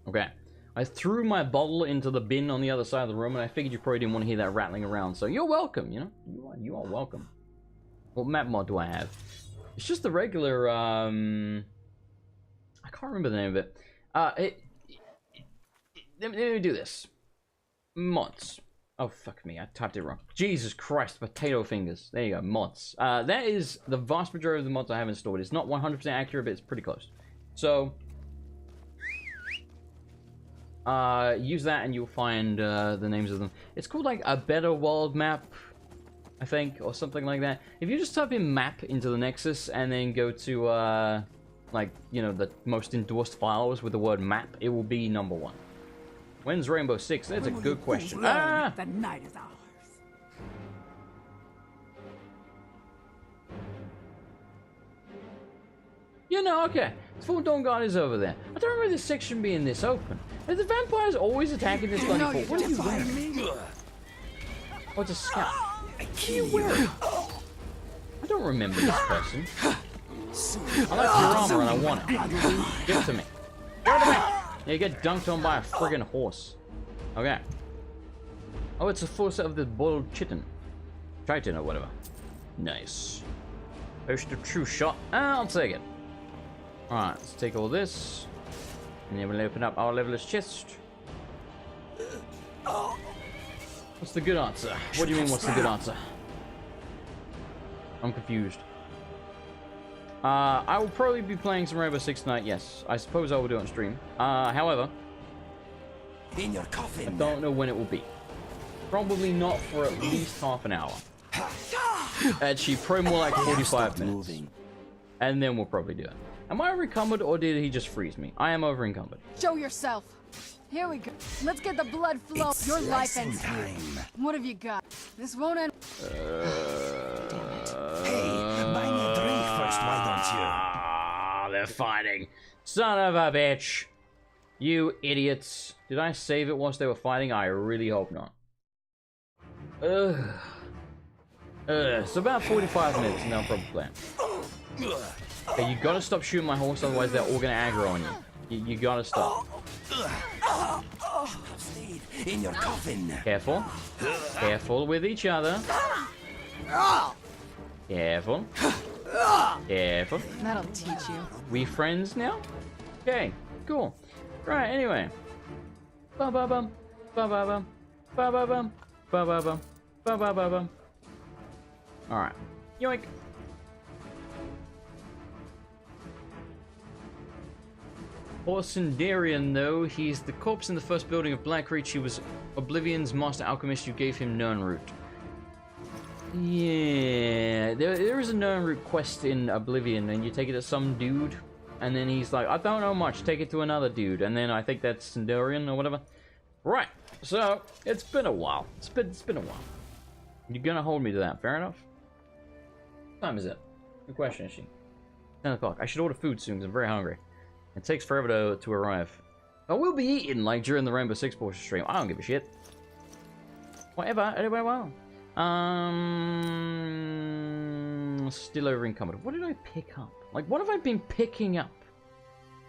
Okay. I threw my bottle into the bin on the other side of the room, and I figured you probably didn't want to hear that rattling around. So you're welcome, you know? You are welcome. What map mod do I have? It's just the regular, I can't remember the name of it. Let me do this. Mods. Oh, fuck me, I typed it wrong. Jesus Christ, potato fingers. There you go, mods. That is the vast majority of the mods I have installed. It's not 100% accurate, but it's pretty close. So, use that and you'll find the names of them. It's called like a better world map, I think, or something like that. If you just type in map into the Nexus and then go to, like, you know, the most endorsed files with the word map, it will be #1. When's Rainbow Six? That's a good question. Ah! The night is ours. You know, okay. Full Dawnguard is over there. I don't remember this section being this open. Are the vampires always attacking this bloody fort? What are you wearing? Oh, it's a scout. What are you wearing? I don't remember this person. I like your armor and I want it. Give it to me. Give it to me! Yeah, you get dunked on by a friggin' horse. Okay. Oh, it's a full set of the boiled chitin. Triton or whatever. Nice. Potion of true shot. I'll take it. Alright, let's take all this. And then we'll open up our leveler's chest. What's the good answer? What do you mean, what's the good answer? I'm confused. I will probably be playing some Rainbow Six tonight, yes. I suppose I will do it on stream. However, in your coffin. I don't know when it will be. Probably not for at least half an hour. Actually, probably more like 45 minutes. And then we'll probably do it. Am I over-encumbered or did he just freeze me? I am over-encumbered. Show yourself. Here we go. Let's get the blood flow. Your life ends here. What have you got? This won't end. Hey, buy me a drink first, why don't you? Ah, they're fighting. Son of a bitch. You idiots. Did I save it whilst they were fighting? I really hope not. It's about 45 minutes and they'll probably play. Okay, you gotta stop shooting my horse, otherwise they're all gonna aggro on you. You gotta stop. In your coffin. Careful. Careful with each other. Careful. Careful. That'll teach you. We friends now? Okay, cool. Right, anyway. Ba ba bum. Ba ba bum. Ba ba bum. Ba ba bum. Ba ba ba bum. Alright. Yoink. Orsendarian, though, he's the corpse in the first building of Blackreach. He was Oblivion's master alchemist. You gave him Nirnroot. Yeah, there is a Nirnroot quest in Oblivion, and you take it to some dude, and then he's like, I don't know much, take it to another dude, and then I think that's Sendarian or whatever. Right, so, it's been a while. It's been a while. You're gonna hold me to that, fair enough? What time is it? Good question, is she? 10 o'clock. I should order food soon, because I'm very hungry. It takes forever to arrive. I will be eating, like, during the Rainbow Six portion stream. I don't give a shit. Whatever, anyway, well. Still over encumbered. What did I pick up? Like, what have I been picking up?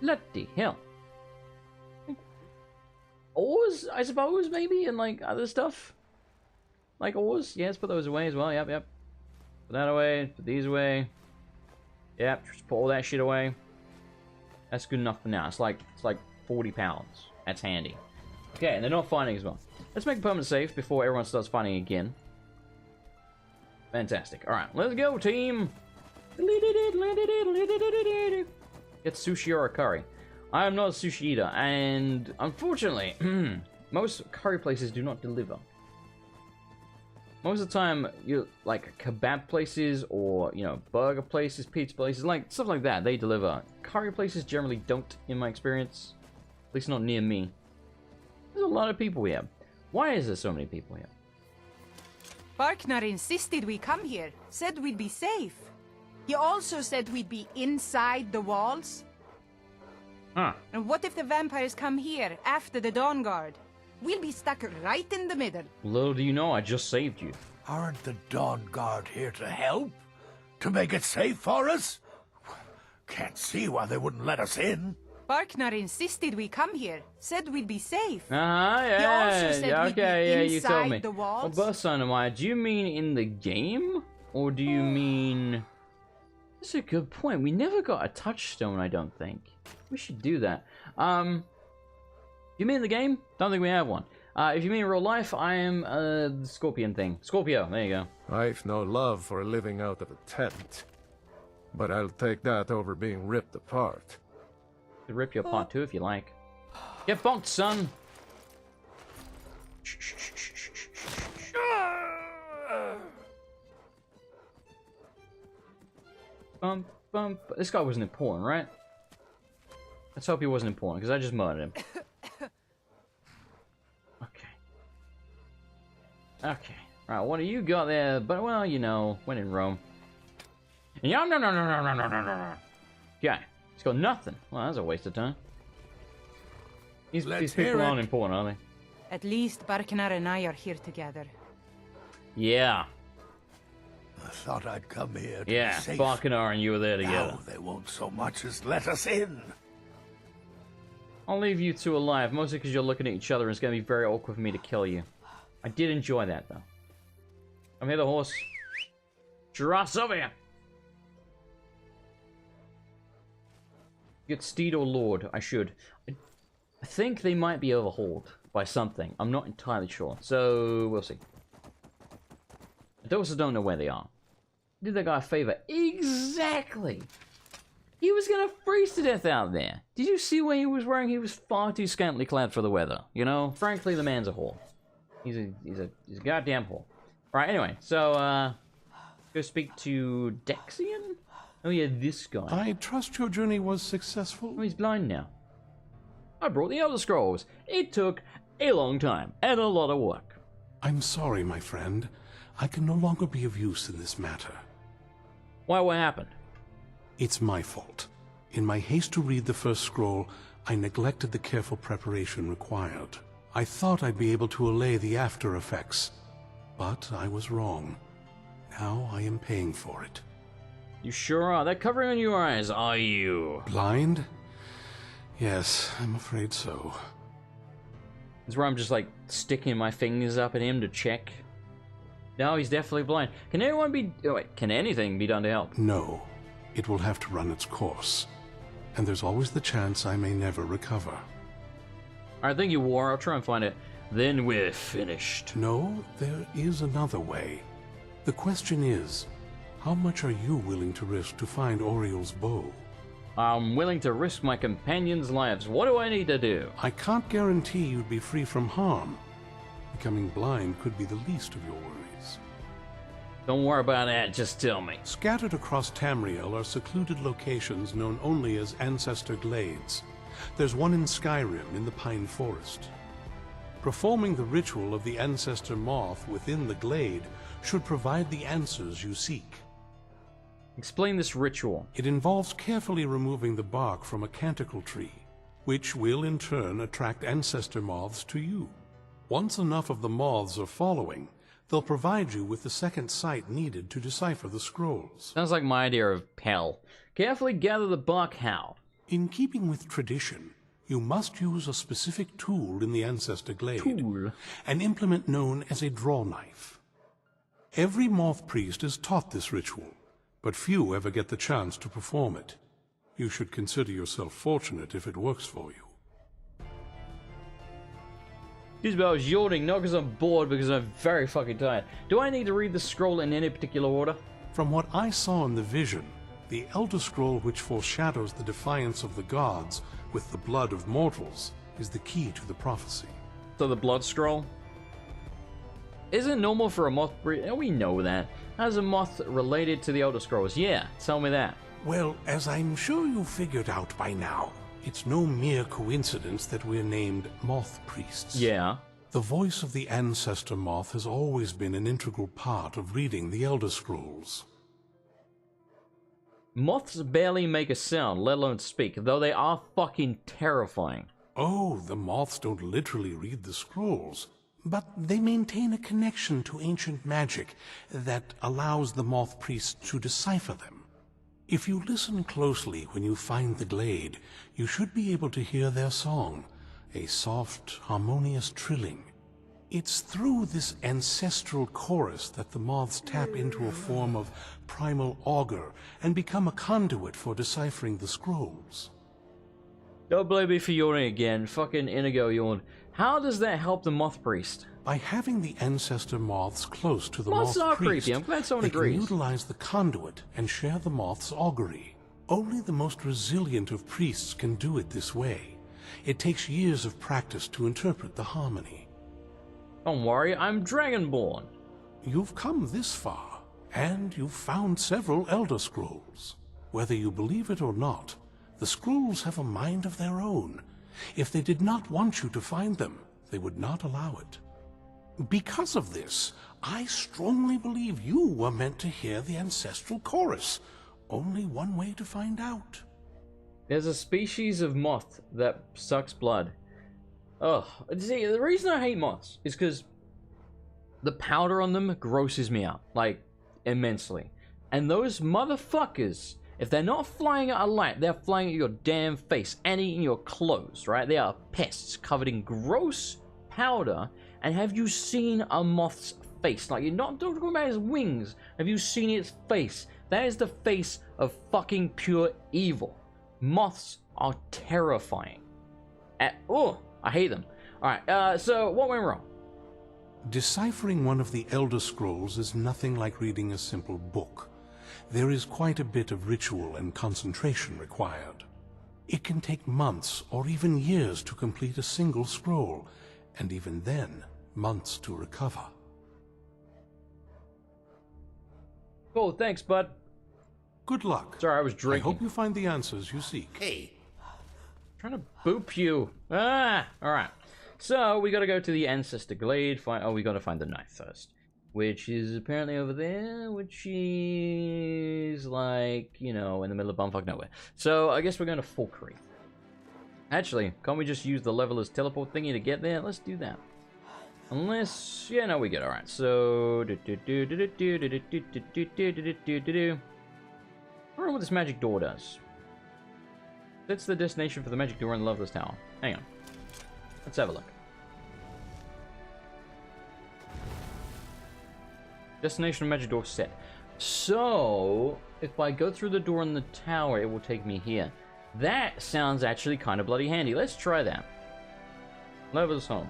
Bloody hell. Ores, I suppose, maybe, and, like, other stuff. Like ores. Yes, put those away as well. Yep, yep. Put that away. Put these away. Yep, just put all that shit away. That's good enough for now. It's like 40 pounds. That's handy. Okay, and they're not fighting as well. Let's make a permanent save before everyone starts fighting again. Fantastic. Alright, let's go, team! Get sushi or a curry. I am not a sushi eater, and unfortunately, most curry places do not deliver. Most of the time, you like kebab places or, you know, burger places, pizza places, like stuff like that, they deliver. Curry places generally don't, in my experience. At least not near me. There's a lot of people here. Why is there so many people here? Barknar insisted we come here, said we'd be safe. He also said we'd be inside the walls. Huh. And what if the vampires come here after the Dawnguard? We'll be stuck right in the middle. Little do you know, I just saved you. Aren't the Dawnguard here to help? To make it safe for us? Can't see why they wouldn't let us in. Barknar insisted we come here. Said we'd be safe. Yeah. He also said we'd be You told me. inside the walls. Well, Burst Dynamite, do you mean in the game? Or do you mean... That's a good point. We never got a touchstone, I don't think. We should do that. You mean the game? Don't think we have one. If you mean real life, I am the scorpion thing. Scorpio, there you go. I've no love for living out of a tent. But I'll take that over being ripped apart. Could rip you apart too if you like. Get bonked, son! Bump, bump. This guy wasn't important, right? Let's hope he wasn't important, because I just murdered him. Okay. Right, what do you got there? But, well, you know, when in Rome. Yeah, no. Okay. He's got nothing. Well, that's a waste of time. These people aren't important, are they? At least Barknar and I are here together. Yeah. I thought I'd come here to be Yeah, safe. Barkanar and you were there together. Now they won't so much as let us in. I'll leave you two alive, mostly because you're looking at each other and it's going to be very awkward for me to kill you. I did enjoy that, though. Come here, the horse. Giraffes over here! Get steed or lord, I should. I think they might be overhauled by something. I'm not entirely sure, so we'll see. I also don't know where they are. Did that guy a favor? Exactly! He was gonna freeze to death out there. Did you see what he was wearing? He was far too scantily clad for the weather. You know, frankly, the man's a whore. He's a goddamn whore. Right, anyway, so, go speak to Dexian? Oh yeah, this guy. I trust your journey was successful. Oh, he's blind now. I brought the Elder Scrolls. It took a long time and a lot of work. I'm sorry, my friend. I can no longer be of use in this matter. Why, what happened? It's my fault. In my haste to read the first scroll, I neglected the careful preparation required. I thought I'd be able to allay the after effects, but I was wrong. Now I am paying for it. You sure are. They're covering on your eyes, are you? Blind? Yes, I'm afraid so. This is where I'm just like sticking my fingers up at him to check. No, he's definitely blind. Can anyone be... Oh, wait, can anything be done to help? No. It will have to run its course. And there's always the chance I may never recover. Alright, thank you, War. I'll try and find it. Then we're finished. No, there is another way. The question is, how much are you willing to risk to find Oriel's bow? I'm willing to risk my companions' lives. What do I need to do? I can't guarantee you'd be free from harm. Becoming blind could be the least of your worries. Don't worry about that, just tell me. Scattered across Tamriel are secluded locations known only as Ancestor Glades. There's one in Skyrim in the Pine Forest. Performing the ritual of the Ancestor Moth within the glade should provide the answers you seek. Explain this ritual. It involves carefully removing the bark from a canticle tree, which will in turn attract ancestor moths to you. Once enough of the moths are following, they'll provide you with the second sight needed to decipher the scrolls. Sounds like my idea of Pell. Carefully gather the bark how? In keeping with tradition, you must use a specific tool in the Ancestor Glade. Tool? An implement known as a draw knife. Every moth priest is taught this ritual, but few ever get the chance to perform it. You should consider yourself fortunate if it works for you. Excuse me, I was yawning, not because I'm bored, because I'm very fucking tired. Do I need to read the scroll in any particular order? From what I saw in the vision, the Elder Scroll which foreshadows the defiance of the gods with the blood of mortals is the key to the prophecy. So the blood scroll? Isn't it normal for a moth breed? We know that. How's a moth related to the Elder Scrolls? Yeah, tell me that. Well, as I'm sure you figured out by now, it's no mere coincidence that we're named moth priests. Yeah. The voice of the ancestor moth has always been an integral part of reading the Elder Scrolls. Moths barely make a sound, let alone speak, though they are fucking terrifying. Oh, the moths don't literally read the scrolls, but they maintain a connection to ancient magic that allows the moth priests to decipher them. If you listen closely when you find the glade, you should be able to hear their song, a soft, harmonious trilling. It's through this ancestral chorus that the moths tap into a form of primal augur and become a conduit for deciphering the scrolls. Don't blame me for yawning again. Fucking Inigo yawned. How does that help the moth priest? By having the ancestor moths close to the Moths moth are priest, creepy. I'm glad someone they agrees. can utilize the conduit and share the moth's augury. Only the most resilient of priests can do it this way. It takes years of practice to interpret the harmony. Don't worry, I'm Dragonborn. You've come this far, and you've found several Elder Scrolls. Whether you believe it or not, the scrolls have a mind of their own. If they did not want you to find them, they would not allow it. Because of this, I strongly believe you were meant to hear the ancestral chorus. Only one way to find out. There's a species of moth that sucks blood. Ugh. See, the reason I hate moths is because the powder on them grosses me out, like, immensely. And those motherfuckers, if they're not flying at a light, they're flying at your damn face and eating your clothes, right? They are pests covered in gross powder. And have you seen a moth's face? Like, you're not talking about his wings. Have you seen its face? That is the face of fucking pure evil. Moths are terrifying. Oh, I hate them. Alright, so what went wrong? Deciphering one of the Elder Scrolls is nothing like reading a simple book. There is quite a bit of ritual and concentration required. It can take months or even years to complete a single scroll, and even then, months to recover. Cool, thanks, bud. Good luck. Sorry, I was I drinking. hope you find the answers you seek. Hey, Trying to boop you. Alright. So, we gotta go to the Ancestor Glade. We gotta find the knife first. Which is apparently over there, which is like, you know, in the middle of bumfuck nowhere. So, I guess we're going to Falkreath. Actually, can't we just use the leveler's teleport thingy to get there? Let's do that. Unless, yeah, no, we good. Alright, so... I wonder what this magic door does. That's the destination for the magic door in the Loveless Tower. Hang on. Let's have a look. Destination of magic door set. So, if I go through the door in the tower, it will take me here. That sounds actually kind of bloody handy. Let's try that. Loveless home.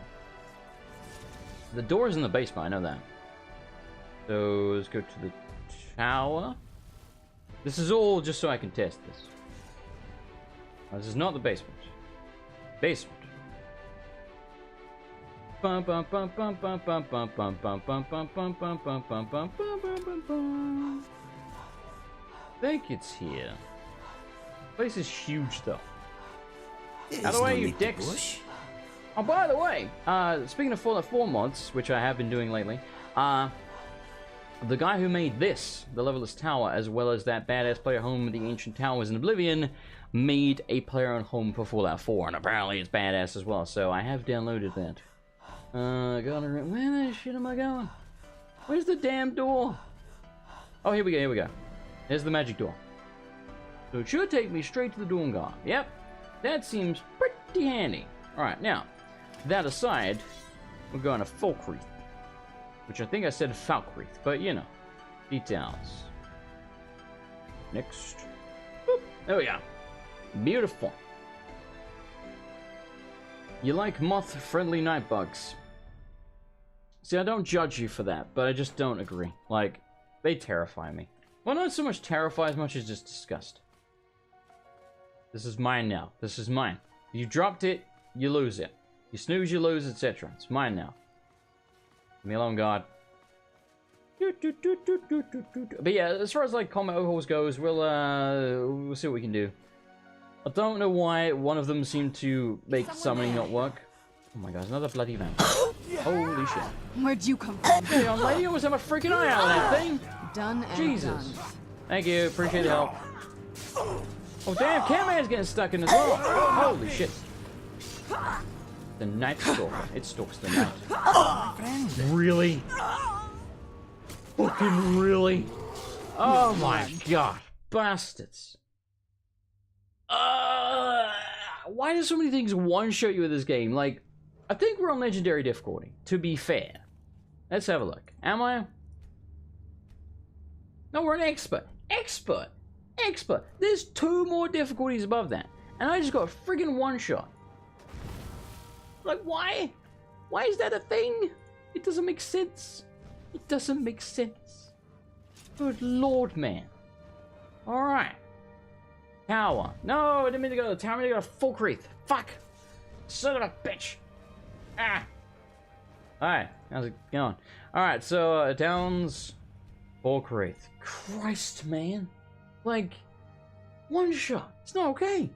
The door is in the basement, I know that. So, let's go to the tower. This is all just so I can test this. This is not the basement. Basement. Bum bum bum bum bum bum bum bum bum bum bum bum bum bum bum bum bum bum. Think it's here. Place is huge though. How do I use dicks? Oh, by the way, speaking of Fallout 4 mods, which I have been doing lately, the guy who made this, the Leveless Tower, as well as that badass player home, the Ancient Towers in Oblivion, made a player on home for Fallout 4, and apparently it's badass as well, so I have downloaded that. Where the shit am I going? Where's the damn door? Oh, here we go, here we go. There's the magic door. So it should take me straight to the Dawnguard. Yep, that seems pretty handy. Alright, now, that aside, we're going to Falkreath. Which I think I said Falkreath, but you know, details. Next. Boop. There we go. Beautiful. You like moth-friendly night bugs. See, I don't judge you for that, but I just don't agree. Like, they terrify me. Well, not so much terrify as much as just disgust. This is mine now. This is mine. You dropped it, you lose it. You snooze, you lose, etc. It's mine now. Leave me alone, God. But yeah, as far as like combat overhauls goes, we'll see what we can do. I don't know why one of them seemed to make summoning not work. Oh my god, another bloody van. Holy shit. Where'd you come from? Hey, on lady, almost have a freaking eye out of that thing. Done and Jesus. done. Thank you, appreciate the help. Oh damn, Catman's getting stuck in as well. Holy shit. The night stalker. It stalks the night. Really? Fucking really? Oh my god. bastards. Why do so many things one-shot you with this game? Like, I think we're on Legendary difficulty, to be fair. Let's have a look. Am I? No, we're an expert. Expert. Expert. There's 2 more difficulties above that. And I just got a friggin' one-shot. Like, why? Why is that a thing? It doesn't make sense. It doesn't make sense. Good lord, man. Alright. Tower. No, I didn't mean to go to the tower. I meant to go to Full Creek. Fuck. Son of a bitch. Ah. Alright. How's it going? Alright, so, Downs. Full Creek. Christ, man. Like, one shot. It's not okay.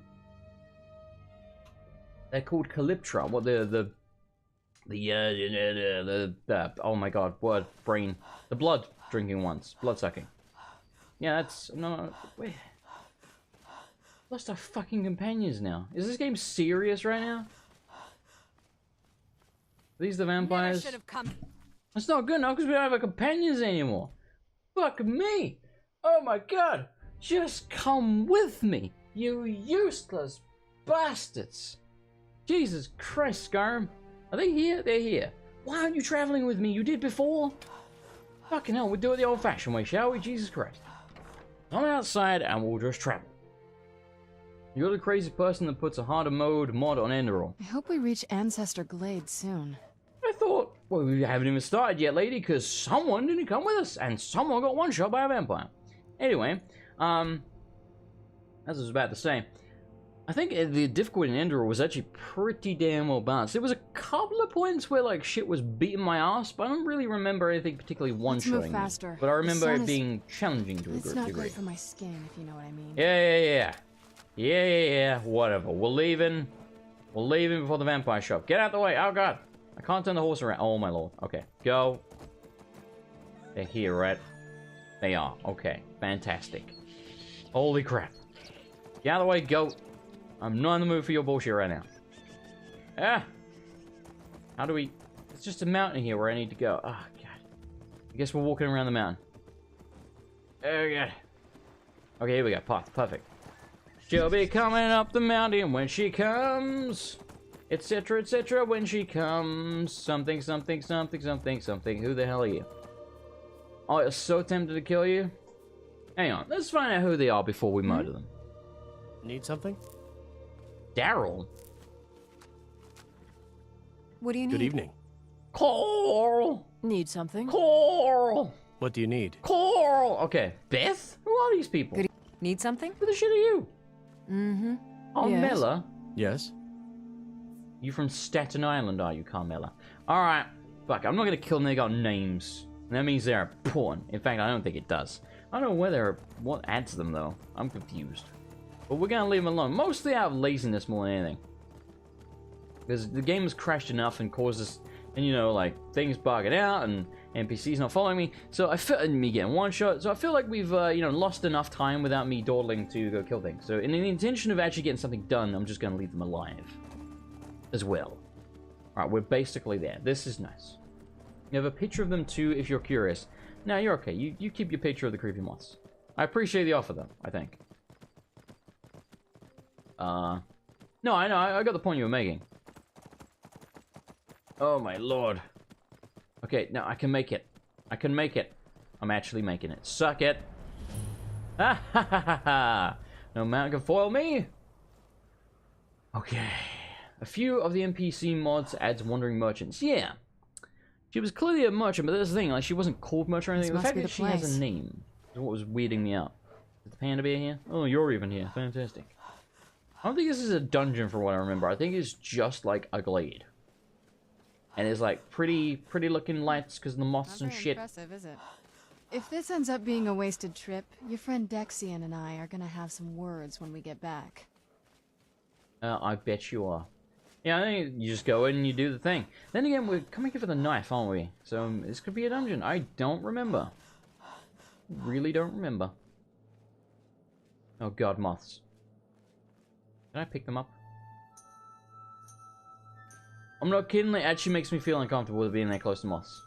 They're called Calyptra. What oh my god, what brain? The blood drinking ones, blood sucking. Yeah, that's no. Wait, lost our fucking companions now. Is this game serious right now? Are these the vampires? Should have come. That's not good enough because we don't have our companions anymore. Fuck me! Oh my god! Just come with me, you useless bastards! Jesus Christ, Skyrim. Are they here? They're here. Why aren't you traveling with me? You did before. Fucking hell, we'll do it the old-fashioned way, shall we? Jesus Christ. I'm outside and we'll just travel. You're the crazy person that puts a harder mode mod on Enderal. I hope we reach Ancestor Glade soon. I thought, well, we haven't even started yet, lady, because someone didn't come with us, and someone got one shot by a vampire. Anyway, as I was about to say, I think the difficulty in Enderal was actually pretty damn well balanced. There was a couple of points where, like, shit was beating my ass, but I don't really remember anything particularly one-shotting. But I remember it being challenging to a degree. It's not great for my skin, if you know what I mean. Yeah, whatever. We're leaving before the vampire shop. Get out the way. Oh, God. I can't turn the horse around. Oh, my lord. Okay, go. They're here, right? They are. Okay, fantastic. Holy crap. Get out of the way, goat. I'm not in the mood for your bullshit right now. Ah! How do we... It's just a mountain here where I need to go. Oh, God. I guess we're walking around the mountain. Oh, God. Okay, here we go. Path. Perfect. She'll be coming up the mountain when she comes. Etc., etc. When she comes. Something. Who the hell are you? Oh, I'm so tempted to kill you. Hang on. Let's find out who they are before we murder them. Need something? Daryl? What do you need? Good evening. Coral! Need something? Coral! What do you need? Coral! Okay. Beth? Who are these people? Need something? Who the shit are you? Mm-hmm. Carmella? Yes? You from Staten Island, are you, Carmella? Alright. Fuck, I'm not gonna kill them, they got names. That means they're important. In fact, I don't think it does. I don't know whether... What adds them, though? I'm confused. But we're gonna leave them alone. Mostly out of laziness more than anything. Because the game has crashed enough and causes... And, you know, like, things bugging out and NPCs not following me. So I feel... And me getting one shot. So I feel like we've, you know, lost enough time without me dawdling to go kill things. So in the intention of actually getting something done, I'm just gonna leave them alive. As well. Alright, we're basically there. This is nice. You have a picture of them too, if you're curious. No, you're okay. You keep your picture of the creepy moths. I appreciate the offer, though, I think. No, I know. I got the point you were making. Oh, my lord. Okay, now I can make it. I can make it. I'm actually making it. Suck it. Ha ha ha ha ha. No mountain can foil me. Okay. A few of the NPC mods adds wandering merchants. Yeah. She was clearly a merchant, but that's the thing. Like, she wasn't called merchant or anything. The fact that she has a name is what was weirding me out. Is the panda bear here? Oh, you're even here. Fantastic. I don't think this is a dungeon for what I remember. I think it's just like a glade. And it's like pretty looking lights because of the moths and shit. Impressive, is it? If this ends up being a wasted trip, your friend Dexian and I are gonna have some words when we get back. I bet you are. Yeah, I think you just go in and you do the thing. Then again, we're coming here for the knife, aren't we? So this could be a dungeon. I don't remember. Really don't remember. Oh god, moths. Can I pick them up? I'm not kidding, it actually makes me feel uncomfortable with being that close to moths.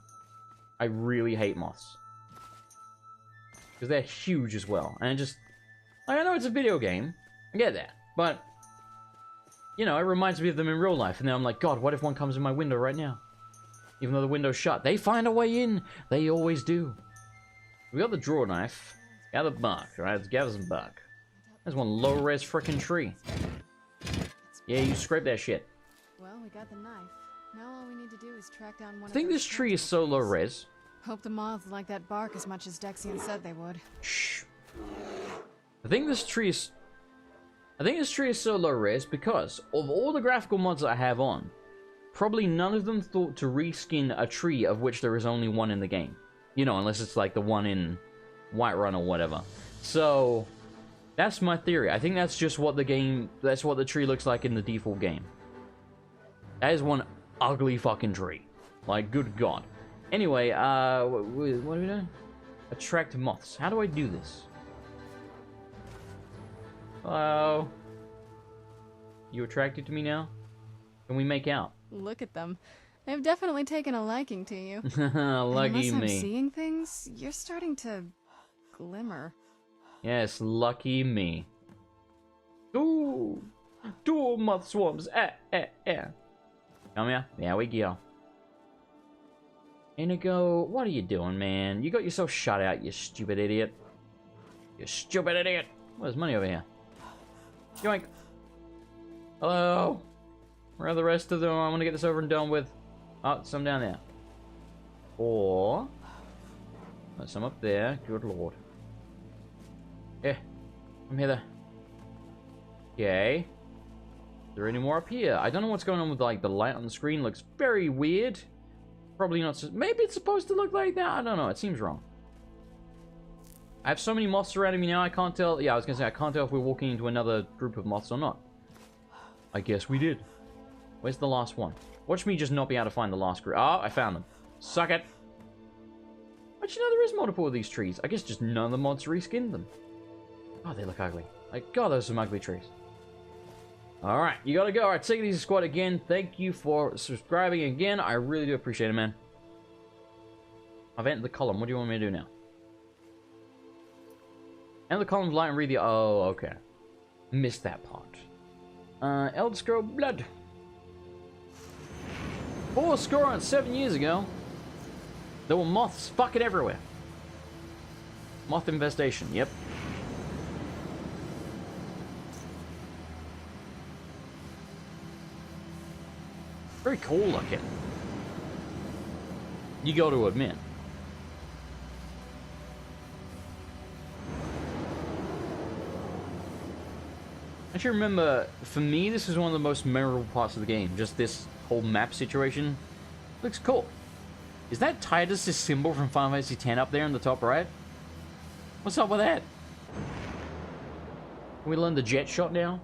I really hate moths. Because they're huge as well. And it just... Like, I know it's a video game. I get that. But, you know, it reminds me of them in real life. And then I'm like, God, what if one comes in my window right now? Even though the window's shut. They find a way in. They always do. We got the draw knife. Gather bark. Alright, let's gather some bark. There's one low-res frickin' tree. Yeah, you scrape that shit. Well, we got the knife. Now all we need to do is track down one I think this tree is so low-res. Hope the moths like that bark as much as Dexian said they would. Shh. I think this tree is so low-res because of all the graphical mods that I have on, probably none of them thought to reskin a tree of which there is only one in the game. You know, unless it's like the one in Whiterun or whatever. So, that's my theory. I think that's just what that's what the tree looks like in the default game. That is one ugly fucking tree. Like, good God. Anyway, what are we doing? Attract moths. How do I do this? Hello? You attracted to me now? Can we make out? Look at them. They've definitely taken a liking to you. Lucky Unless me. I'm seeing things, you're starting to glimmer. Yes, lucky me. Ooh! Two moth swarms. Come here. There we go. Inigo, what are you doing, man? You got yourself shut out, you stupid idiot. You stupid idiot. Well, there's money over here. Yoink. Hello? Where are the rest of them? I want to get this over and done with. Oh, some down there. Or... there's some up there. Good lord. Yeah. I'm here. Okay. Is there any more up here? I don't know what's going on with, like, the light on the screen. Looks very weird. Probably not. Maybe it's supposed to look like that. I don't know. It seems wrong. I have so many moths surrounding me now. I can't tell. Yeah, I was going to say, I can't tell if we're walking into another group of moths or not. I guess we did. Where's the last one? Watch me just not be able to find the last group. Oh, I found them. Suck it. Actually, no, there is multiple of these trees. I guess just none of the mods reskinned them. Oh, they look ugly. Like, God, those are some ugly trees. Alright, you gotta go. Alright, take it easy, squad, again. Thank you for subscribing again. I really do appreciate it, man. I've entered the column. What do you want me to do now? Enter the column, light, and read the... oh, okay. Missed that part. Elder Scroll Blood. 7 years ago, there were moths fucking everywhere. Moth infestation, yep. Very cool looking. You got to admit. I actually remember, for me, this is one of the most memorable parts of the game. Just this whole map situation. Looks cool. Is that Titus' symbol from Final Fantasy X up there in the top right? What's up with that? Can we learn the jet shot now?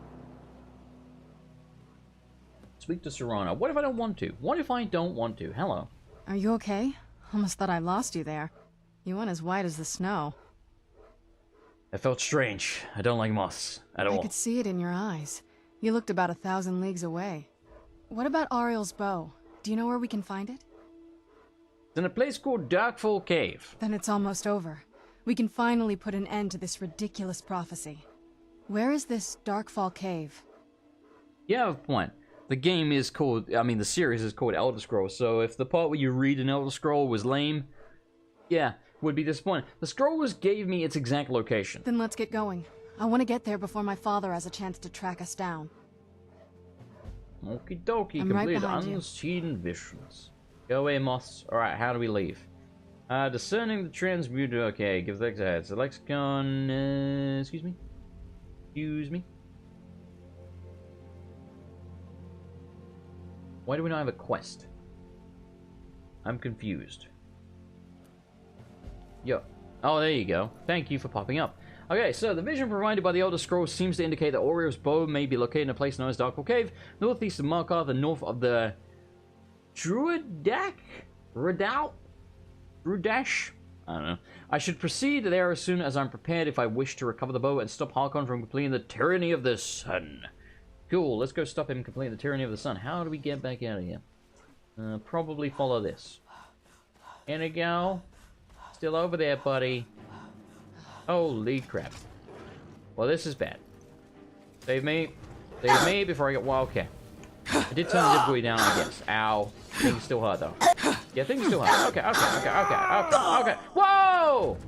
Speak to Serrano. What if I don't want to? What if I don't want to? Hello. Are you okay? Almost thought I lost you there. You went as white as the snow. That felt strange. I don't like moths at all. I could see it in your eyes. You looked about 1,000 leagues away. What about Ariel's bow? Do you know where we can find it? It's in a place called Darkfall Cave. Then it's almost over. We can finally put an end to this ridiculous prophecy. Where is this Darkfall Cave? You have a point. The game is called, I mean, the series is called Elder Scrolls, so if the part where you read an Elder Scroll was lame, yeah, would be disappointing. The scroll gave me its exact location. Then let's get going. I want to get there before my father has a chance to track us down. Okie dokie, I'm right complete behind you. unseen visions. Go away, moths. Alright, how do we leave? Discerning the transmuter, okay, give the a head. So lexicon, excuse me? Excuse me? Why do we not have a quest? I'm confused. Yo. Oh, there you go. Thank you for popping up. Okay, so the vision provided by the Elder Scrolls seems to indicate that Oriole's bow may be located in a place known as Darkfall Cave, northeast of Markarth and north of the Druidash? I don't know. I should proceed there as soon as I'm prepared if I wish to recover the bow and stop Harkon from completing the tyranny of the sun. Cool, let's go stop him completing the tyranny of the sun. How do we get back out of here? Probably follow this. Inigo? Still over there, buddy. Holy crap. Well, this is bad. Save me. Save me before I get... Well, okay. I did turn the buoy down, I guess. Ow. Things still hurt, though. Yeah, things still hurt. Okay. Whoa!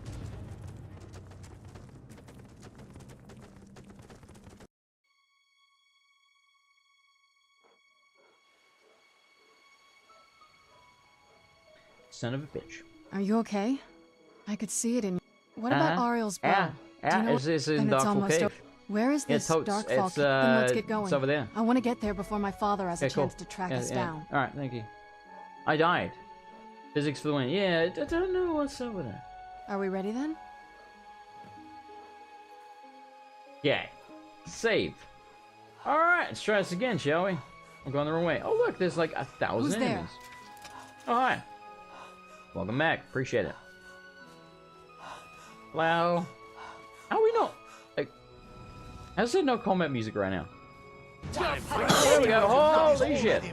Son of a bitch. Are you okay? I could see it in... What about Ariel's bow? Do you know it's in Darkfall Cave. Where is this Darkfall Cave? Then let's get going. It's over there. I want to get there before my father has a chance to track us down. Alright, thank you. I died. Physics for the win. Yeah, I don't know what's over there. Are we ready then? Yeah. Save. Alright, let's try this again, shall we? I'm going the wrong way. Oh, look, there's like 1,000 enemies. Oh, hi. Welcome back. Appreciate it. Hello. How are we not? Like, how's there no combat music right now? There we go. Holy shit.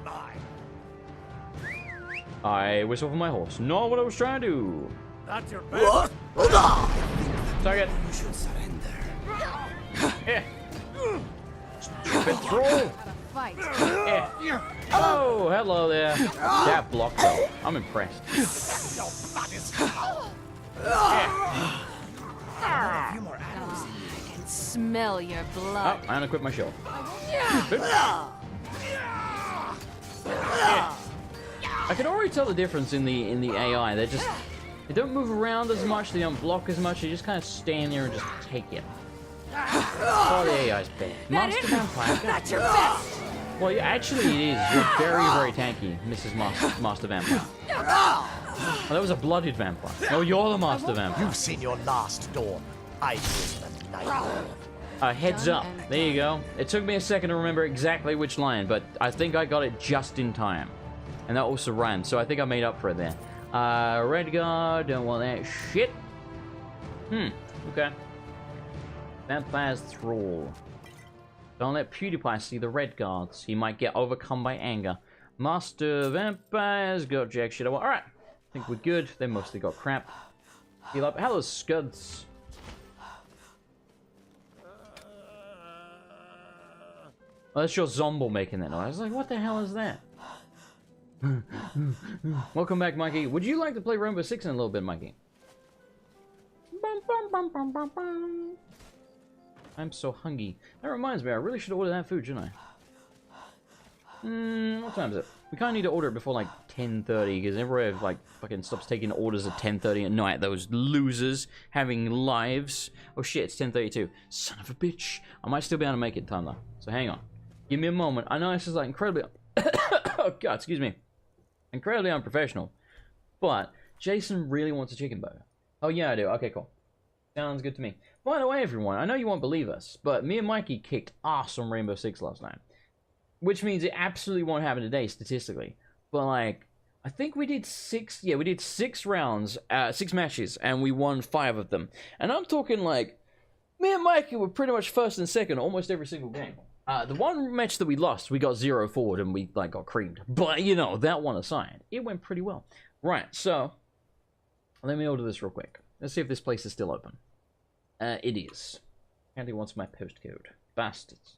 I whistle for my horse. Not what I was trying to do. That's your best. Target. You should surrender. Yeah. Stupid troll. Fight. Yeah. Oh, hello there. That blocked though. I'm impressed. Yeah. I can smell your blood. Oh, I unequipped my shield. Yeah. I can already tell the difference in the AI. They don't move around as much. They don't block as much. They just kind of stand there and just take it. Oh, the AI's bad. Master Vampire. That's your best. Well, yeah, actually it is. You're very, very tanky, Mrs. Master Vampire. Oh, that was a blooded vampire. No, you're the Master Vampire. You've seen your last dawn. I bring the night. Heads up. There you go. It took me a second to remember exactly which line, but I think I got it just in time. And that also rhymed, so I think I made up for it there. Red guard, don't want that shit. Okay. Vampire's Thrall. Don't let PewDiePie see the red guards. He might get overcome by anger. Master Vampires got jack shit. Alright. I think we're good. They mostly got crap. Heal up. Hello, Scuds. Oh, that's your Zomble making that noise. I was like, what the hell is that? Welcome back, Mikey. Would you like to play Rainbow Six in a little bit, Mikey? Bum, bum, bum, bum, bum, bum. I'm so hungry. That reminds me, I really should order that food, shouldn't I? What time is it? We kind of need to order it before like 10:30 because everywhere like fucking stops taking orders at 10:30 at night. Those losers having lives. Oh shit, it's 10:32. Son of a bitch. I might still be able to make it in time though. So hang on. Give me a moment. I know this is like incredibly... oh god, excuse me. Incredibly unprofessional. But Jason really wants a chicken burger. Oh yeah, I do. Okay, cool. Sounds good to me. By the way, everyone, I know you won't believe us, but me and Mikey kicked ass on Rainbow Six last night. Which means it absolutely won't happen today, statistically. But, like, I think we did 6 rounds, 6 matches, and we won 5 of them. And I'm talking, like, me and Mikey were pretty much first and second almost every single game. The one match that we lost, we got 0 forward, and we, like, got creamed. But, you know, that one aside, it went pretty well. Right, so, let me order this real quick. Let's see if this place is still open. It is. Apparently wants my postcode. Bastards.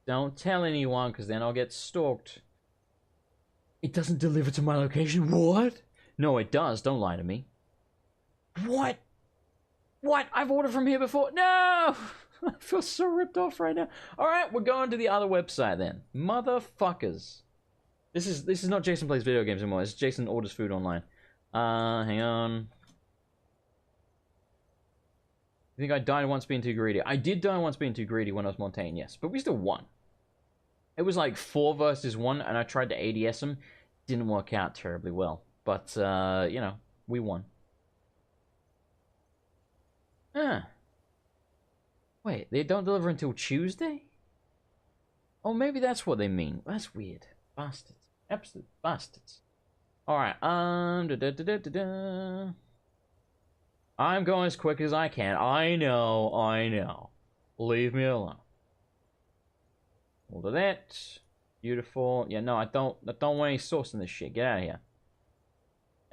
Don't tell anyone, because then I'll get stalked. It doesn't deliver to my location. What? No, it does. Don't lie to me. What? What? I've ordered from here before. No! I feel so ripped off right now. Alright, we're going to the other website then. Motherfuckers. This is not Jason Plays Video Games anymore. It's Jason Orders Food Online. Hang on. I think I died once being too greedy. I did die once being too greedy when I was Montaigne, yes. But we still won. It was like 4 versus 1, and I tried to ADS him. Didn't work out terribly well. But, you know, we won. Wait, they don't deliver until Tuesday? Oh, maybe that's what they mean. That's weird. Bastards. Absolute bastards. Alright, I'm going as quick as I can. I know. Leave me alone. Order that. Beautiful. Yeah, no, I don't want any sauce in this shit. Get out of here.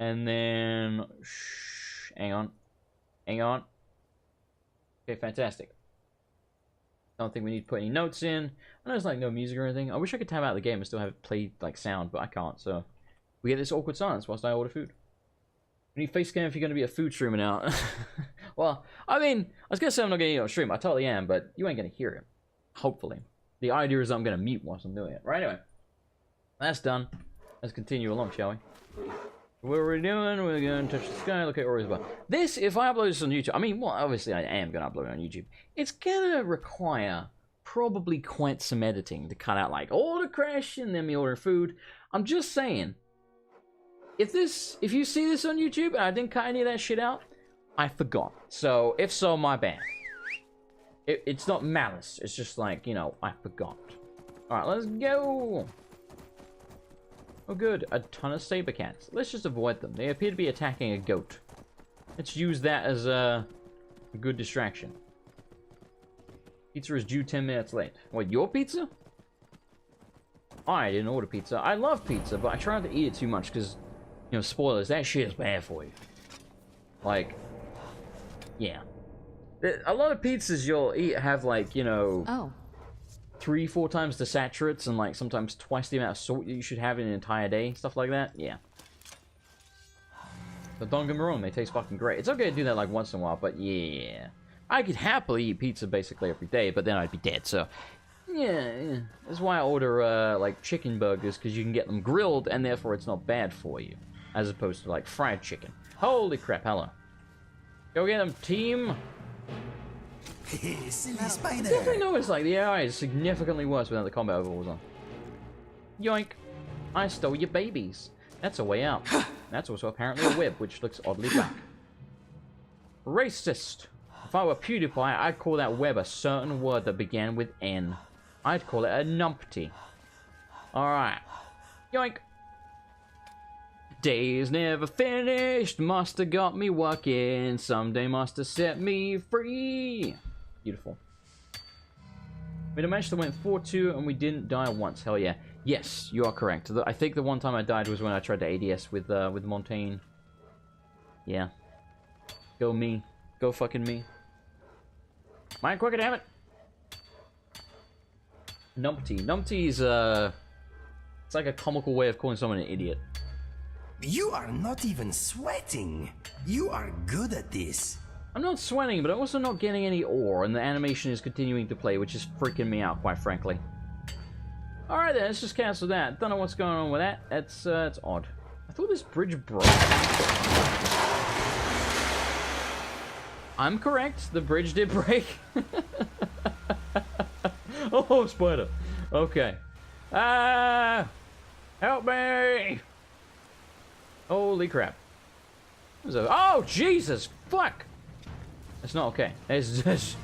And then... Shh. Hang on. Okay, fantastic. Don't think we need to put any notes in. I know there's like no music or anything. I wish I could tab out the game and still have it play like sound, but I can't. So we get this awkward silence whilst I order food. You need face cam if you're going to be a food streamer now. Well, I mean, I was going to say I'm not going to eat on stream. I totally am, but you ain't going to hear it. Hopefully. The idea is I'm going to mute whilst I'm doing it. Right, anyway. That's done. Let's continue along, shall we? What are we doing? We're going to touch the sky, look at Ori's bar. This, if I upload this on YouTube, I mean, well, obviously I am going to upload it on YouTube. It's going to require probably quite some editing to cut out, like, all the crash and then me ordering food. I'm just saying, if you see this on YouTube and I didn't cut any of that shit out, I forgot. So, if so, my bad. It's not malice. It's just like, you know, I forgot. Alright, let's go. Oh good, a ton of saber cats. Let's just avoid them. They appear to be attacking a goat. Let's use that as a good distraction. Pizza is due 10 minutes late. What, your pizza? I didn't order pizza. I love pizza, but I try not to eat it too much because, you know, spoilers, that shit is bad for you. Like, yeah. A lot of pizzas you'll eat have, like, you know... 3-4 times the saturates and like sometimes twice the amount of salt you should have in an entire day, stuff like that. Yeah. But don't get me wrong, they taste fucking great. It's okay to do that like once in a while, but yeah, I could happily eat pizza basically every day, but then I'd be dead. So yeah. That's why I order like chicken burgers, because you can get them grilled and therefore it's not bad for you, as opposed to like fried chicken. Holy crap! Hello. Go get them, team. Silly spider. Definitely noticed like the AI is significantly worse without the combat overalls on. Yoink! I stole your babies. That's a way out. That's also apparently a web, which looks oddly black. Racist. If I were PewDiePie, I'd call that web a certain word that began with N. I'd call it a numpty. Alright. Yoink! Days never finished, musta got me working, someday musta set me free. Beautiful. We had a match that went 4-2 and we didn't die once. Hell yeah. Yes, you are correct. I think the one time I died was when I tried to ADS with Montaigne. Yeah. Go me. Go fucking me. Mine quicker, damn it. Numpty. Numpty's it's like a comical way of calling someone an idiot. You are not even sweating. You are good at this. I'm not sweating, but I'm also not getting any ore, and the animation is continuing to play, which is freaking me out, quite frankly. Alright then, let's just cancel that. Don't know what's going on with that. It's odd. I thought this bridge broke. I'm correct. The bridge did break. Oh, spider. Okay. Ah! Help me! Holy crap. Oh, Jesus! Fuck! That's not okay. It's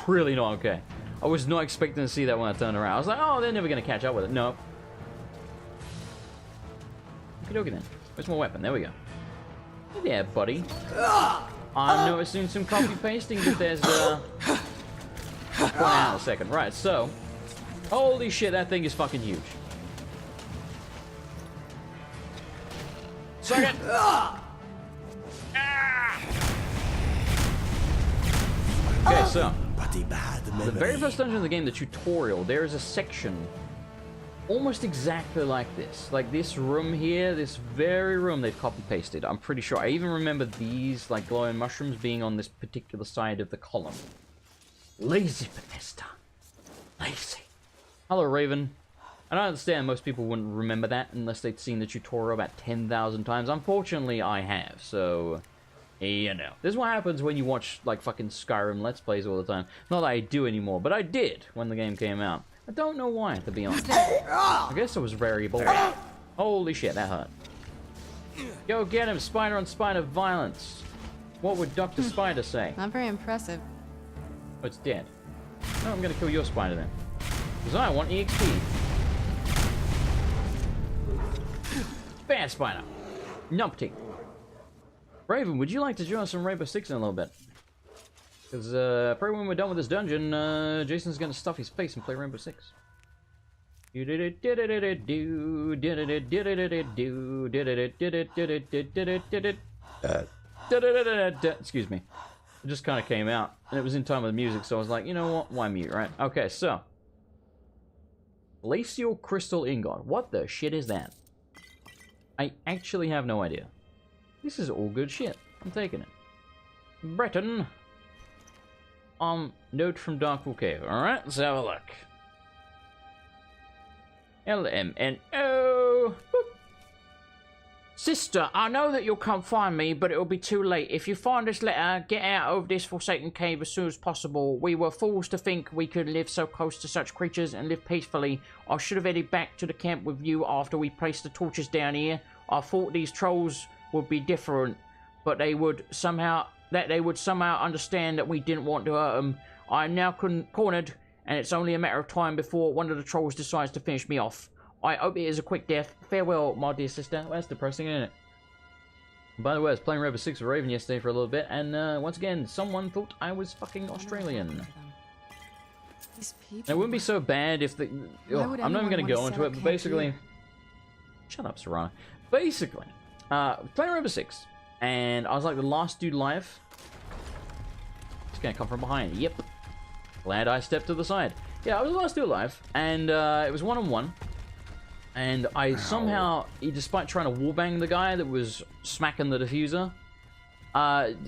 really not okay. I was not expecting to see that when I turned around. I was like, oh, they're never going to catch up with it. Nope. Okie dokie then. Where's my weapon? There we go. Hey there, buddy. I'm noticing some copy pasting, but there's I'll point out in a second. Right, so holy shit, that thing is fucking huge. Second. Okay, so the very first dungeon of the game, the tutorial, there is a section almost exactly like this. Like this room here, this very room they've copy-pasted. I'm pretty sure. I even remember these like glowing mushrooms being on this particular side of the column. Lazy Bethesda. Lazy. Hello, Raven. I don't understand most people wouldn't remember that unless they'd seen the tutorial about 10,000 times. Unfortunately, I have, so... you know. This is what happens when you watch, like, fucking Skyrim Let's Plays all the time. Not that I do anymore, but I did when the game came out. I don't know why, to be honest. I guess it was very boring. Holy shit, that hurt. Go get him, spider on spider violence. What would Dr. Spider say? Not very impressive. Oh, it's dead. No, I'm gonna kill your spider then. Because I want EXP. Bad spider. Numpty. Raven, would you like to join some Rainbow Six in a little bit? Because probably when we're done with this dungeon, Jason's gonna stuff his face and play Rainbow Six. Excuse me. It just kind of came out, and it was in time with the music, so I was like, you know what? Why mute, right? Okay, so. Glacial Crystal Ingot. What the shit is that? I actually have no idea. This is all good shit. I'm taking it. Breton. Note from Darkwood Cave. Alright, let's have a look. LMNO. Sister, I know that you'll come find me, but it'll be too late. If you find this letter, get out of this forsaken cave as soon as possible. We were fools to think we could live so close to such creatures and live peacefully. I should have headed back to the camp with you after we placed the torches down here. I thought these trolls would be different, but they would somehow understand that we didn't want to hurt them. I am now cornered, and it's only a matter of time before one of the trolls decides to finish me off. I hope it is a quick death. Farewell, my dear sister. Well, that's depressing, isn't it? By the way, I was playing Rebel 6 with Raven yesterday for a little bit, and once again, someone thought I was fucking Australian. It wouldn't be so bad if the... I'm not even going to go into it, but basically... Shut up, Serrano. Basically, playing Rebel 6, and I was like the last dude alive. It's going to come from behind. Yep. Glad I stepped to the side. Yeah, I was the last dude alive, and it was one-on-one. And I somehow, despite trying to wallbang the guy that was smacking the diffuser,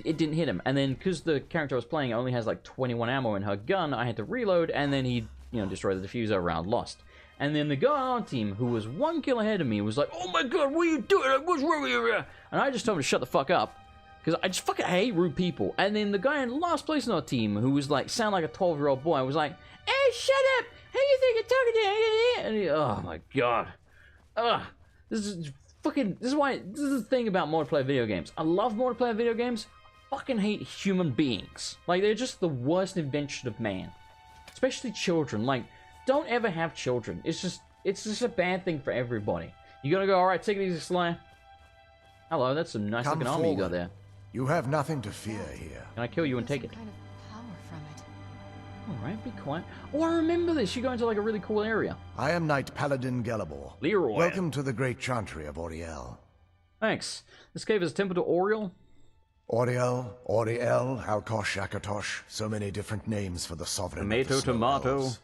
it didn't hit him. And then, because the character I was playing only has like 21 ammo in her gun, I had to reload, and then he, destroyed the diffuser, round lost. And then the guy on our team, who was 1 kill ahead of me, was like, "Oh my god, what are you doing? What's wrong with you?" And I just told him to shut the fuck up, because I just fucking hate rude people. And then the guy in last place on our team, who was like, sound like a 12-year-old boy, was like, "Hey, shut up! Who you think you're talking to?" And he, oh my god. Ugh. This is the thing about multiplayer video games. I love multiplayer video games. I fucking hate human beings. Like, they're just the worst invention of man. Especially children. Like, don't ever have children. It's just a bad thing for everybody. You gotta go, alright, take it easy, Sly. Hello, that's some nice looking armor you got there. You have nothing to fear here. Can I kill you and take it? Kind of power from it. Alright, be quiet. Oh, I remember this. You go into like a really cool area. I am Knight Paladin Gelibor. Leroy. Welcome to the great chantry of Auriel. Thanks. This cave is a temple to Auriel? Auriel, Auriel, Alkosh, Akatosh. So many different names for the sovereign of the Snow Elves.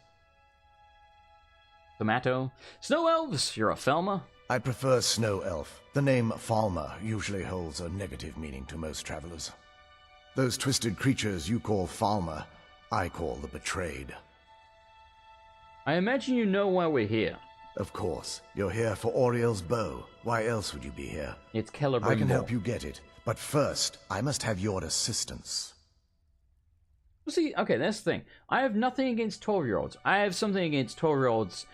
Tomato. Snow Elves, you're a Felma? I prefer Snow Elf. The name Falmer usually holds a negative meaning to most travelers. Those twisted creatures you call Falmer, I call the Betrayed. I imagine you know why we're here. Of course. You're here for Auriel's bow. Why else would you be here? It's Celebrimbor. I can help you get it, but first, I must have your assistance. Well, see, okay, that's the thing. I have nothing against 12-year-olds. I have something against 12-year-olds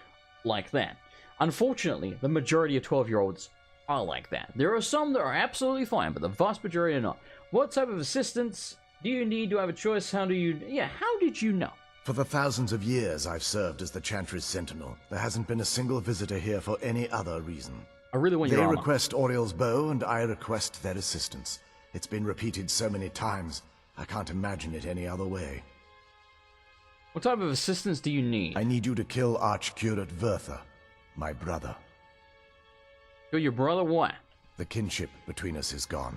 like that. Unfortunately, the majority of 12-year-olds are like that. There are some that are absolutely fine, but the vast majority are not. What type of assistance do you need? Do I have a choice? How did you know? For the thousands of years I've served as the Chantry's sentinel, there hasn't been a single visitor here for any other reason. I really want your They armor. request Auriel's bow, and I request their assistance. It's been repeated so many times, I can't imagine it any other way. What type of assistance do you need? I need you to kill Archcurate Vertha, my brother. Kill your brother? Why? The kinship between us is gone.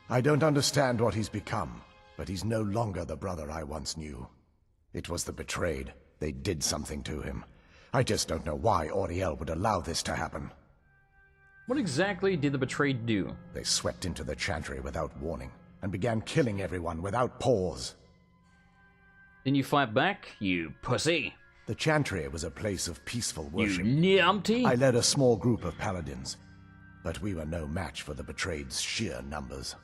I don't understand what he's become, but he's no longer the brother I once knew. It was the Betrayed. They did something to him. I just don't know why Auriel would allow this to happen. What exactly did the Betrayed do? They swept into the Chantry without warning, and began killing everyone without pause. Didn't you fight back, you pussy? The Chantry was a place of peaceful worship. You numpty? I led a small group of paladins, but we were no match for the Betrayed's sheer numbers.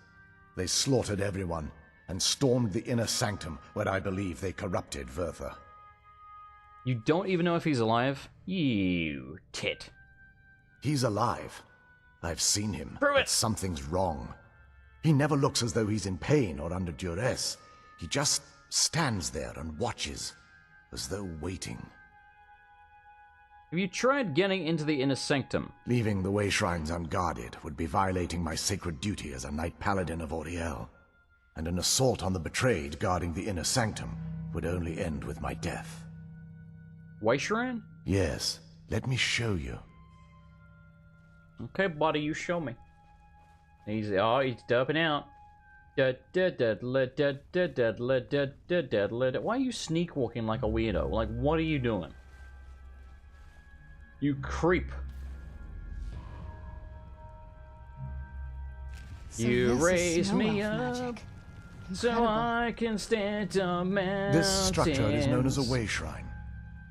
They slaughtered everyone, and stormed the inner sanctum where I believe they corrupted Vertha. You don't even know if he's alive? You tit. He's alive. I've seen him. Prove it. But something's wrong. He never looks as though he's in pain or under duress. He just stands there and watches, as though waiting. Have you tried getting into the inner sanctum? Leaving the way shrines unguarded would be violating my sacred duty as a Knight Paladin of Auriel. And an assault on the Betrayed guarding the inner sanctum would only end with my death. Wayshrine? Yes, let me show you. Okay, buddy, you show me. He's doping out. Why are you sneak walking like a weirdo? Like, what are you doing? You creep. So You this is raise snow me elf up magic. so Incredible. I can stand on mountains. This structure is known as a way shrine.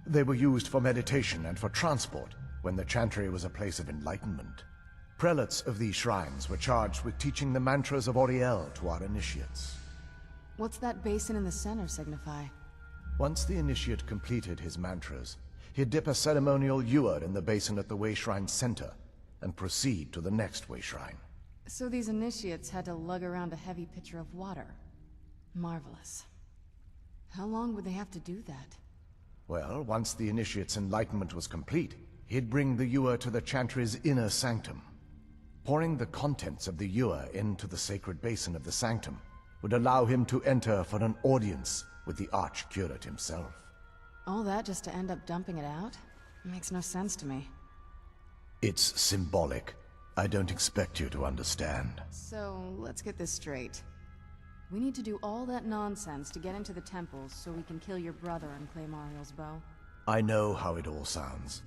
They were used for meditation and for transport when the chantry was a place of enlightenment. Prelates of these shrines were charged with teaching the mantras of Oriel to our initiates. What's that basin in the center signify? Once the initiate completed his mantras, he'd dip a ceremonial ewer in the basin at the way shrine's center and proceed to the next way shrine. So these initiates had to lug around a heavy pitcher of water. Marvelous. How long would they have to do that? Well, once the initiate's enlightenment was complete, he'd bring the ewer to the chantry's inner sanctum. Pouring the contents of the ewer into the sacred basin of the sanctum would allow him to enter for an audience with the arch-curate himself. All that just to end up dumping it out? Makes no sense to me. It's symbolic. I don't expect you to understand. So, let's get this straight. We need to do all that nonsense to get into the temples so we can kill your brother and claim Ariel's bow. I know how it all sounds.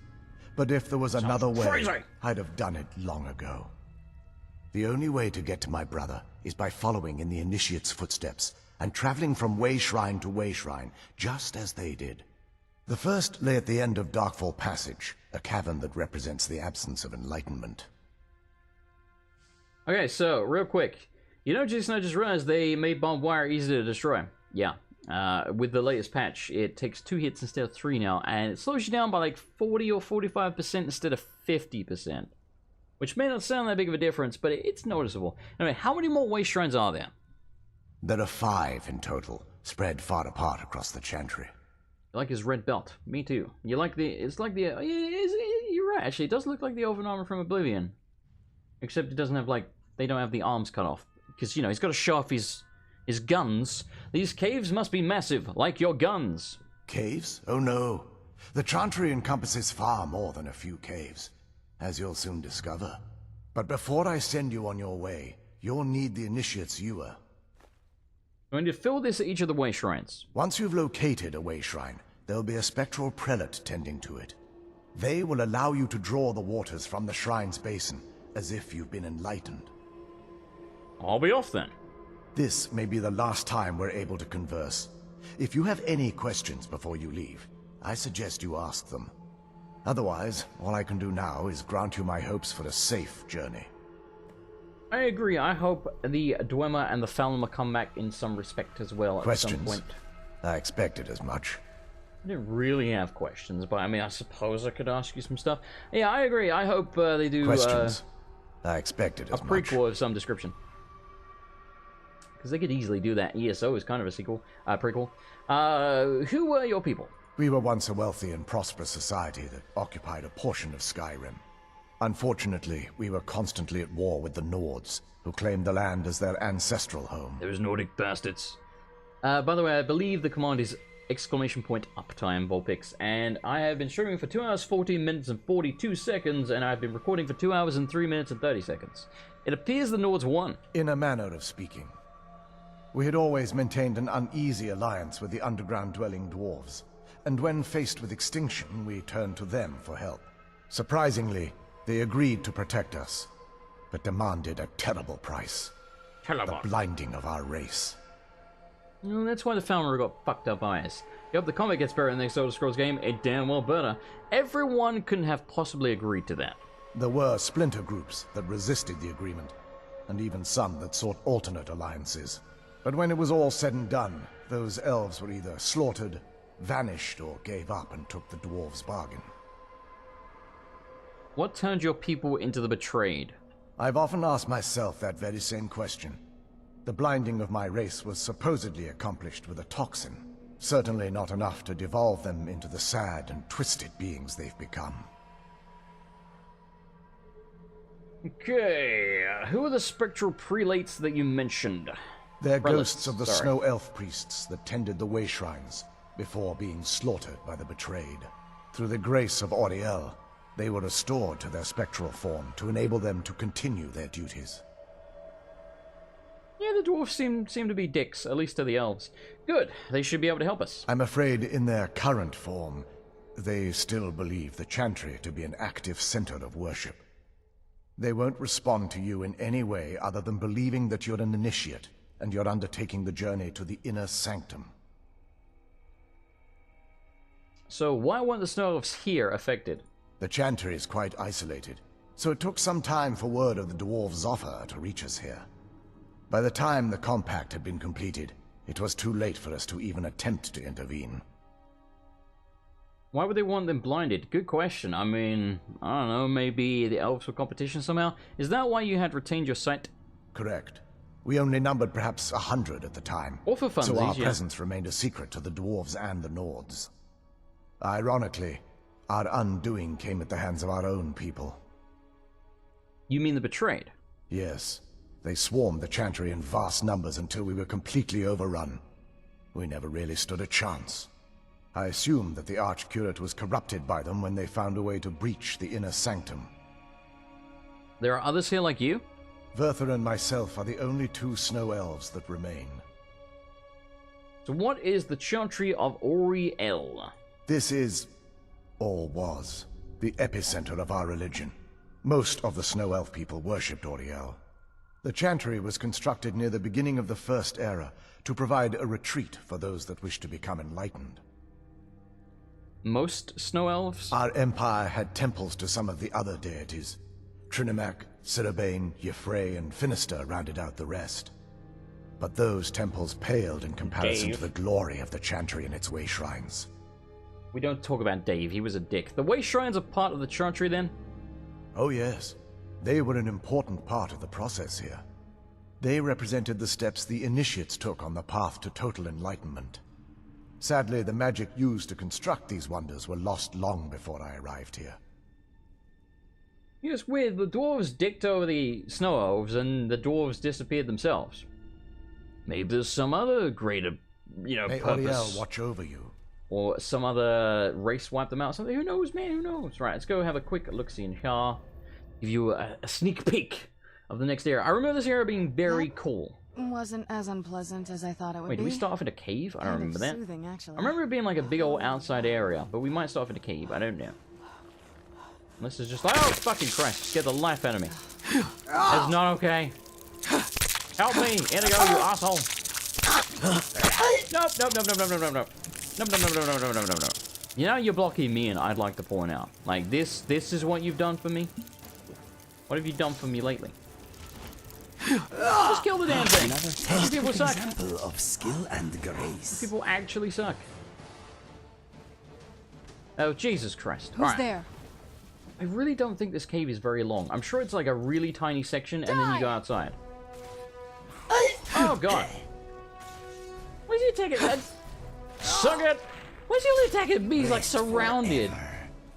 But if there was another way, I'd have done it long ago. The only way to get to my brother is by following in the initiate's footsteps and traveling from way shrine to way shrine, just as they did. The first lay at the end of Darkfall Passage, a cavern that represents the absence of enlightenment. Okay, so, real quick. You know, Jason, I just realized they made barbed wire easy to destroy. Yeah. With the latest patch, it takes 2 hits instead of 3 now, and it slows you down by like 40 or 45% instead of 50%. Which may not sound that big of a difference, but it's noticeable. Anyway, how many more way shrines are there? There are 5 in total, spread far apart across the chantry. You like his red belt? Me too. You like the... It's like the... You're right, actually. It does look like the Elven armor from Oblivion. Except it doesn't have, like... They don't have the arms cut off. Because, you know, he's got to show off his guns. These caves must be massive, like your guns. Caves? Oh no. The chantry encompasses far more than a few caves, as you'll soon discover. But before I send you on your way, you'll need the initiate's ewer. I'm going to fill this at each of the way shrines. Once you've located a way shrine, there'll be a spectral prelate tending to it. They will allow you to draw the waters from the shrine's basin, as if you've been enlightened. I'll be off then. This may be the last time we're able to converse. If you have any questions before you leave, I suggest you ask them. Otherwise, all I can do now is grant you my hopes for a safe journey. I agree. I hope the Dwemer and the Falmer come back in some respect as well at some point. I expected as much. I didn't really have questions, but I mean, I suppose I could ask you some stuff. Yeah, I agree. I hope they do questions. I expected as a much. prequel of some description. Because they could easily do that. ESO is kind of a sequel, prequel. Who were your people? We were once a wealthy and prosperous society that occupied a portion of Skyrim. Unfortunately, we were constantly at war with the Nords, who claimed the land as their ancestral home. Those Nordic bastards. By the way, I believe the command is !uptime Vulpix, and I have been streaming for 2 hours, 14 minutes, and 42 seconds, and I've been recording for 2 hours and 3 minutes and 30 seconds. It appears the Nords won. In a manner of speaking. We had always maintained an uneasy alliance with the underground-dwelling dwarves, and when faced with extinction, we turned to them for help. Surprisingly, they agreed to protect us, but demanded a terrible price. Terrible. The blinding of our race. Well, that's why the Falmer got fucked up eyes. Yep, the combat gets better in the next Elder Scrolls game, it damn well better. Everyone couldn't have possibly agreed to that. There were splinter groups that resisted the agreement, and even some that sought alternate alliances. But when it was all said and done, those elves were either slaughtered, vanished, or gave up and took the dwarves' bargain. What turned your people into the betrayed? I've often asked myself that very same question. The blinding of my race was supposedly accomplished with a toxin. Certainly not enough to devolve them into the sad and twisted beings they've become. Okay, who are the spectral prelates that you mentioned? They're ghosts of the snow elf priests that tended the way shrines before being slaughtered by the betrayed. Through the grace of Oriel, they were restored to their spectral form to enable them to continue their duties. Yeah, the dwarves seem to be dicks, at least to the elves. Good, they should be able to help us. I'm afraid in their current form, they still believe the chantry to be an active center of worship. They won't respond to you in any way other than believing that you're an initiate, and you're undertaking the journey to the inner sanctum. So why weren't the snow elves here affected? The chantry is quite isolated, so it took some time for word of the dwarves' offer to reach us here. By the time the compact had been completed, it was too late for us to even attempt to intervene. Why would they want them blinded? Good question. I mean, I don't know, maybe the elves were competition somehow? Is that why you had retained your sight? Correct. We only numbered perhaps 100 at the time, Or for funsies, so our yeah. presence remained a secret to the dwarves and the Nords. Ironically, our undoing came at the hands of our own people. You mean the betrayed? Yes, they swarmed the chantry in vast numbers until we were completely overrun. We never really stood a chance. I assume that the Archcurate was corrupted by them when they found a way to breach the inner sanctum. There are others here like you? Verther and myself are the only 2 snow elves that remain. So what is the chantry of Oriel? This is, or was, the epicenter of our religion. Most of the snow elf people worshipped Oriel. The chantry was constructed near the beginning of the First Era to provide a retreat for those that wished to become enlightened. Most snow elves? Our empire had temples to some of the other deities. Trinimac, Ciribane, Yffrey, and Finister rounded out the rest. But those temples paled in comparison Dave. to the glory of the chantry and its way shrines. We don't talk about Dave, he was a dick. The way shrines are part of the chantry then? Oh yes, they were an important part of the process here. They represented the steps the initiates took on the path to total enlightenment. Sadly, the magic used to construct these wonders were lost long before I arrived here. Yeah, it's weird, the dwarves dicked over the snow elves and the dwarves disappeared themselves. Maybe there's some other greater, May purpose. Oriel watch over you. Or some other race wiped them out. Something. Who knows, man? Who knows? Right, let's go have a quick look-see in here. Give you a sneak peek of the next area. I remember this area being very cool. Wasn't as unpleasant as I thought it would Wait, be. did we start off in a cave? I don't remember that. Soothing, actually. I remember it being like a big old outside area, but we might start off in a cave. I don't know. Unless it's just like, oh, fucking Christ, scared the life out of me. That's not okay. Help me! Here they go, you asshole! Nope, nope, nope, nope, nope, nope, nope, nope. Nope, nope, nope, nope, nope, nope, nope, nope. You know, you're blocking me, and I'd like to point out. Like, this is what you've done for me? What have you done for me lately? Just kill the damn thing. These people suck. Example of skill and grace. People actually suck. Oh, Jesus Christ. Who's there? I really don't think this cave is very long. I'm sure it's like a really tiny section, and then you go outside. Oh, God. Where's he attacking? Suck it! Where's he only attacking me? He's like surrounded.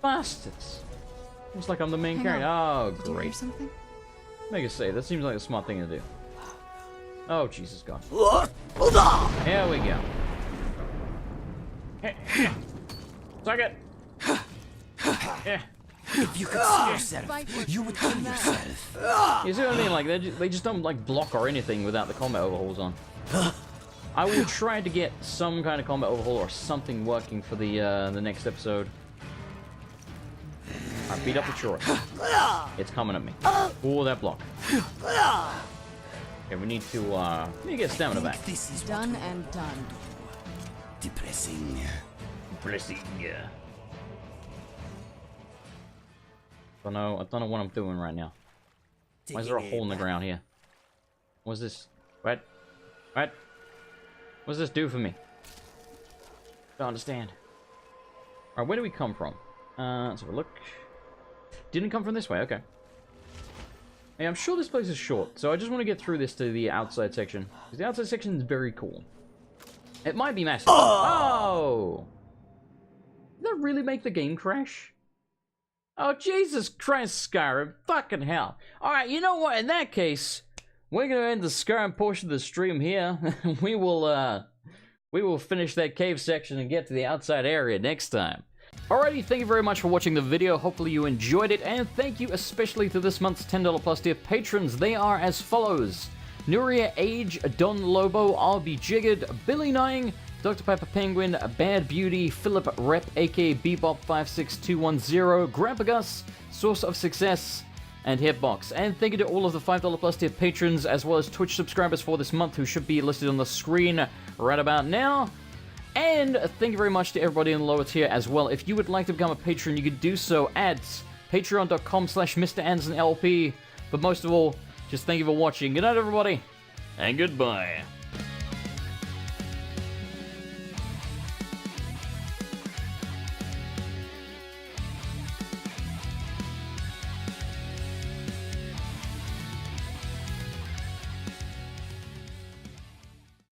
Bastards. Looks like I'm the main character. Oh, Did you hear great. something? Make a save. That seems like a smart thing to do. Oh, Jesus God. Here we go. Suck it. Yeah. If you could see yourself, you would kill yourself. You see what I mean? Like, they just don't, like, block or anything without the combat overhauls on. I will try to get some kind of combat overhaul or something working for the next episode. Alright, beat up the Troy. It's coming at me. Oh, that block. Okay, we need to get stamina back. This is Done and done. depressing. Depressing, yeah. I don't know what I'm doing right now. Why is there a hole in the ground here? What's this? What? What? What does this do for me? Don't understand. Alright, where do we come from? Let's have a look. Didn't come from this way, okay. Hey, I'm sure this place is short, so I just want to get through this to the outside section. Because the outside section is very cool. It might be massive. Oh! Did that really make the game crash? Oh, Jesus Christ, Skyrim. Fucking hell. Alright, you know what? In that case, we're going to end the Skyrim portion of the stream here. We will finish that cave section and get to the outside area next time. Alrighty, thank you very much for watching the video. Hopefully you enjoyed it, and thank you especially to this month's $10 plus tier patrons. They are as follows: Nuria Age, Don Lobo, RB Jiggered, Billy Nying, Dr. Pepper Penguin, Bad Beauty, Philip Rep, aka Bebop56210, Grandpa Gus, Source of Success, and Hitbox. And thank you to all of the $5 plus tier patrons, as well as Twitch subscribers for this month, who should be listed on the screen right about now. And thank you very much to everybody in the lower tier as well. If you would like to become a patron, you could do so at patreon.com/MrAndersonLP. But most of all, just thank you for watching. Good night, everybody, and goodbye.